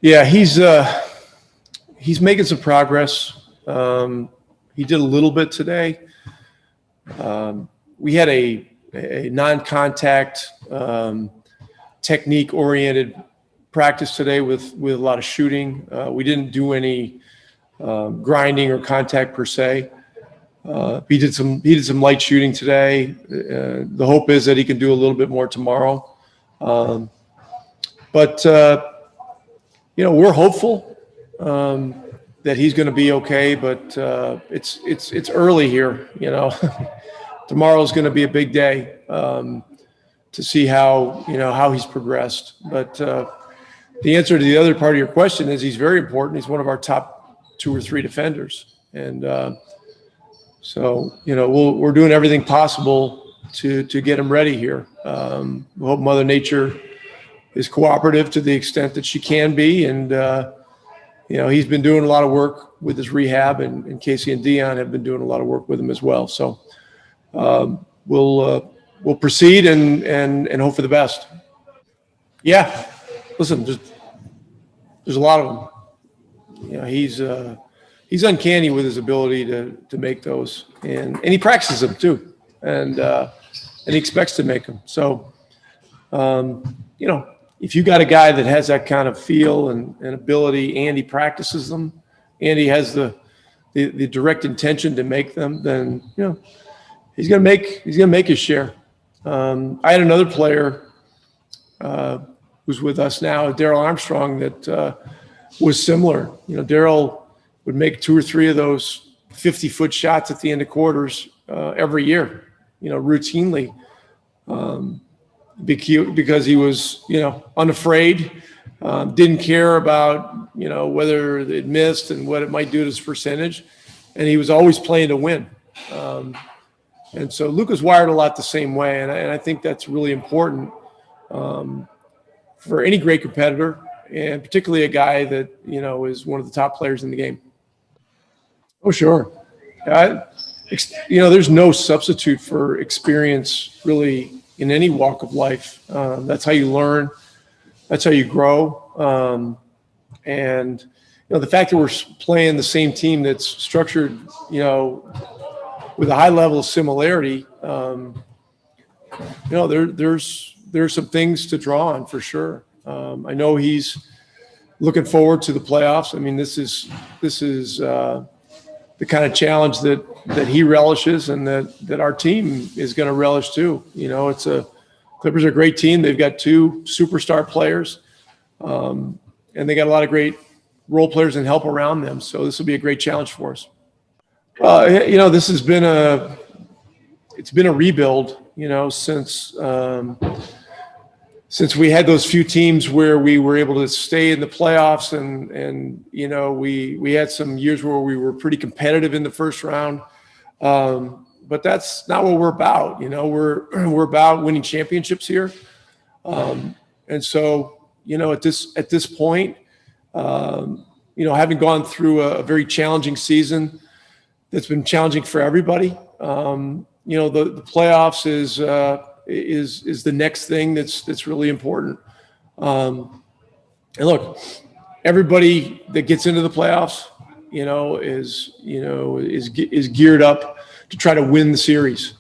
Yeah, he's making some progress. He did a little bit today. We had a non-contact technique-oriented practice today with a lot of shooting. We didn't do any grinding or contact per se. He did some light shooting today. The hope is that he can do a little bit more tomorrow. But we're hopeful that he's going to be okay. But it's early here. Tomorrow's going to be a big day to see how he's progressed. But the answer to the other part of your question is he's very important. He's one of our top 2 or 3 defenders, and so we're doing everything possible to get him ready here. We hope Mother Nature is cooperative to the extent that she can be, and he's been doing a lot of work with his rehab, and Casey and Dion have been doing a lot of work with him as well. So we'll proceed and hope for the best. Yeah, listen, there's a lot of them. He's uncanny with his ability to make those, and he practices them too, and he expects to make them. So if you got a guy that has that kind of feel and ability, and he practices them, and he has the direct intention to make them, then he's gonna make his share. I had another player who's with us now, Daryl Armstrong, that was similar. Daryl would make 2 or 3 of those 50-foot shots at the end of quarters every year, routinely, because he was, unafraid, didn't care about, whether it missed and what it might do to his percentage, and he was always playing to win. And so Luka's wired a lot the same way, and I think that's really important for any great competitor, and particularly a guy that is one of the top players in the game. Oh, sure. There's no substitute for experience really in any walk of life. That's how you learn. That's how you grow. And the fact that we're playing the same team that's structured, with a high level of similarity, there's some things to draw on for sure. I know he's looking forward to the playoffs. I mean, this is the kind of challenge that he relishes, and that our team is going to relish too. Clippers are a great team. They've got 2 superstar players, and they got a lot of great role players and help around them. So this will be a great challenge for us. This has been a rebuild, since we had those few teams where we were able to stay in the playoffs, and we had some years where we were pretty competitive in the first round. But that's not what we're about. We're about winning championships here. And so, at this point, having gone through a very challenging season, that's been challenging for everybody. The playoffs is the next thing that's really important. And look, everybody that gets into the playoffs, is geared up to try to win the series.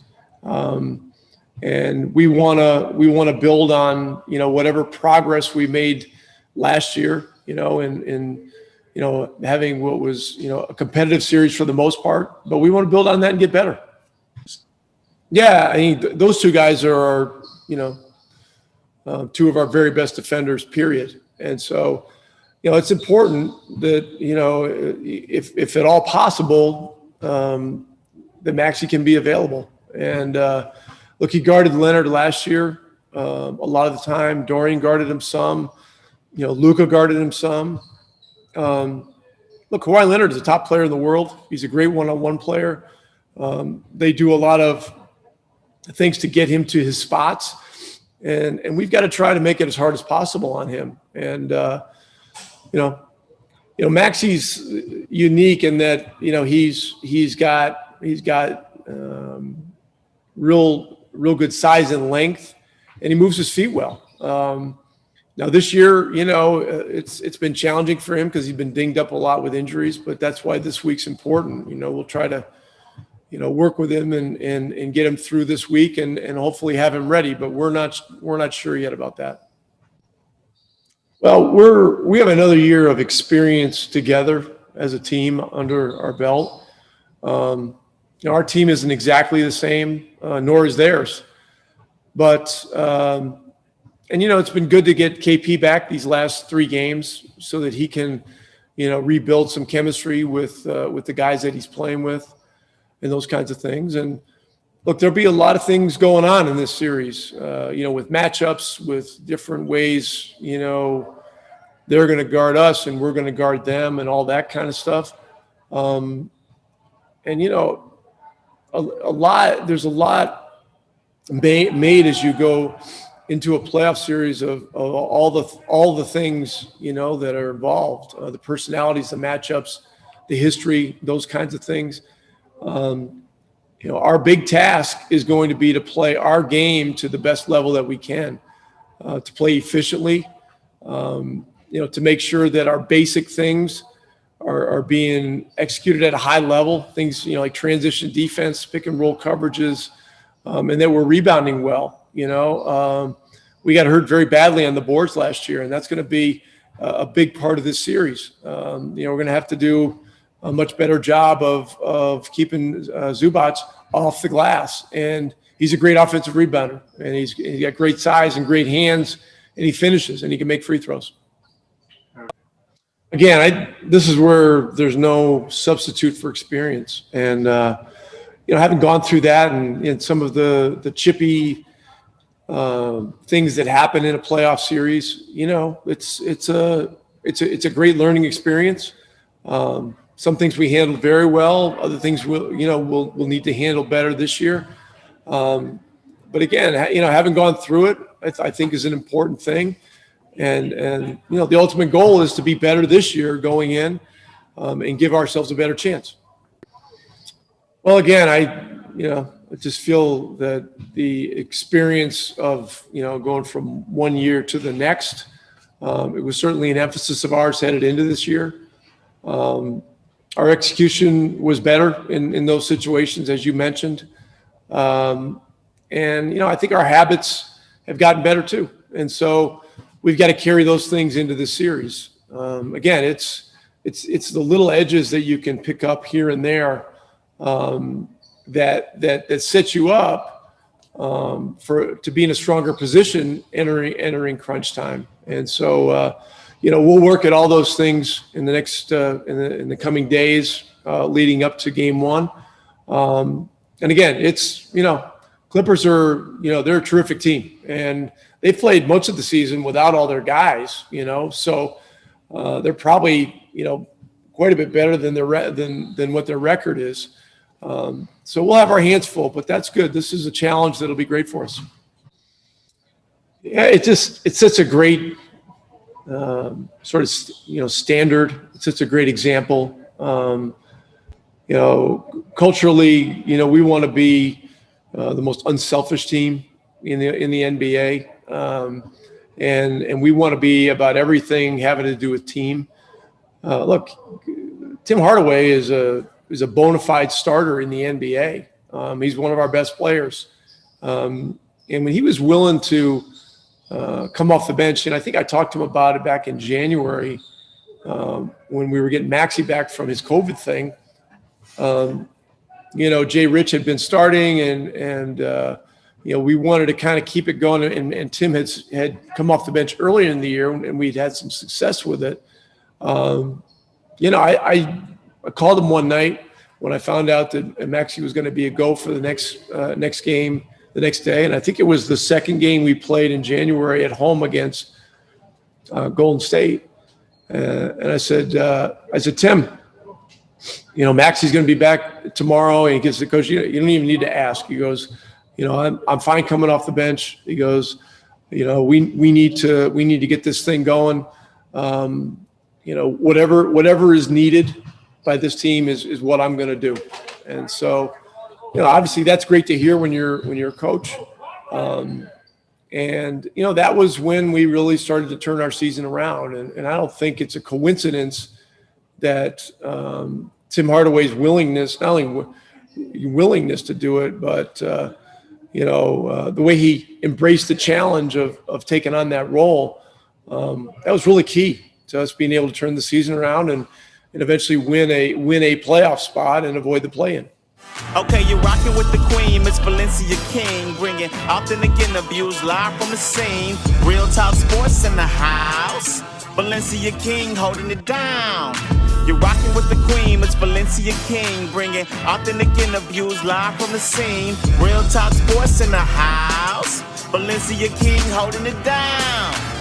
And we want to build on, whatever progress we made last year, in having what was, a competitive series for the most part, but we want to build on that and get better. Yeah, I mean, those 2 guys are, 2 of our very best defenders, period. And so, it's important that, if at all possible, that Maxi can be available. And look, he guarded Leonard last year a lot of the time. Dorian guarded him some. Luka guarded him some. Look, Kawhi Leonard is a top player in the world. He's a great one-on-one player. They do a lot of things to get him to his spots, and we've got to try to make it as hard as possible on him. And Maxi's unique in that he's got real good size and length, and he moves his feet well. Now this year, it's been challenging for him because he's been dinged up a lot with injuries, but that's why this week's important. We'll try to, work with him and get him through this week and hopefully have him ready, but we're not sure yet about that. Well, we have another year of experience together as a team under our belt. Our team isn't exactly the same, nor is theirs, but it's been good to get KP back these last 3 games so that he can, rebuild some chemistry with the guys that he's playing with and those kinds of things. And look, there'll be a lot of things going on in this series, with matchups, with different ways, they're going to guard us and we're going to guard them and all that kind of stuff. There's a lot made as you go into a playoff series of all the things, that are involved, the personalities, the matchups, the history, those kinds of things. Our big task is going to be to play our game to the best level that we can, to play efficiently, to make sure that our basic things are being executed at a high level, things, like transition defense, pick and roll coverages, and that we're rebounding well. We got hurt very badly on the boards last year, and that's going to be a big part of this series. We're going to have to do a much better job of keeping Zubac off the glass. And he's a great offensive rebounder, and he's got great size and great hands, and he finishes, and he can make free throws. Again, this is where there's no substitute for experience. And, having gone through that and some of the chippy things that happen in a playoff series, it's a great learning experience. Some things we handled very well. Other things we'll need to handle better this year. But again, having gone through it, I think is an important thing. And the ultimate goal is to be better this year going in and give ourselves a better chance. Well, again, I just feel that the experience of, going from one year to the next, it was certainly an emphasis of ours headed into this year. Our execution was better in those situations, as you mentioned. And I think our habits have gotten better too. And so we've got to carry those things into the series. Again, it's the little edges that you can pick up here and there that sets you up to be in a stronger position entering crunch time. And so we'll work at all those things in the next in the coming days leading up to game 1. And again, it's Clippers are they're a terrific team, and they played most of the season without all their guys. So they're probably quite a bit better than what their record is. So we'll have our hands full, but that's good. This is a challenge that'll be great for us. Yeah, it's such a great sort of standard. It's such a great example. Culturally, we want to be the most unselfish team in the NBA, and we want to be about everything having to do with team. Look, Tim Hardaway is a bona fide starter in the NBA. He's one of our best players. And when he was willing to come off the bench, and I think I talked to him about it back in January when we were getting Maxi back from his COVID thing. JRICH had been starting, and we wanted to kind of keep it going. And Tim had come off the bench earlier in the year, and we'd had some success with it. I called him one night when I found out that Maxi was going to be a go for the next game the next day. And I think it was the second game we played in January at home against Golden State. And I said, Tim, Maxi's going to be back tomorrow. And he gets the coach, you don't even need to ask. He goes, I'm fine coming off the bench. He goes, we need to get this thing going. Whatever is needed by this team is what I'm going to do. And so, obviously that's great to hear when you're a coach. And, that was when we really started to turn our season around. And I don't think it's a coincidence that Tim Hardaway's willingness, not only willingness to do it, but, the way he embraced the challenge of taking on that role, that was really key to us being able to turn the season around and eventually win a playoff spot and avoid the play-in. Okay, you're rocking with the queen, Miss Valencia King, bringing often again the views live from the scene. Real Talk Sports in the house. Valencia King holding it down. You're rocking with the queen, Miss Valencia King, bringing authentic interviews live from the scene. Real Talk Sports in the house. Valencia King holding it down.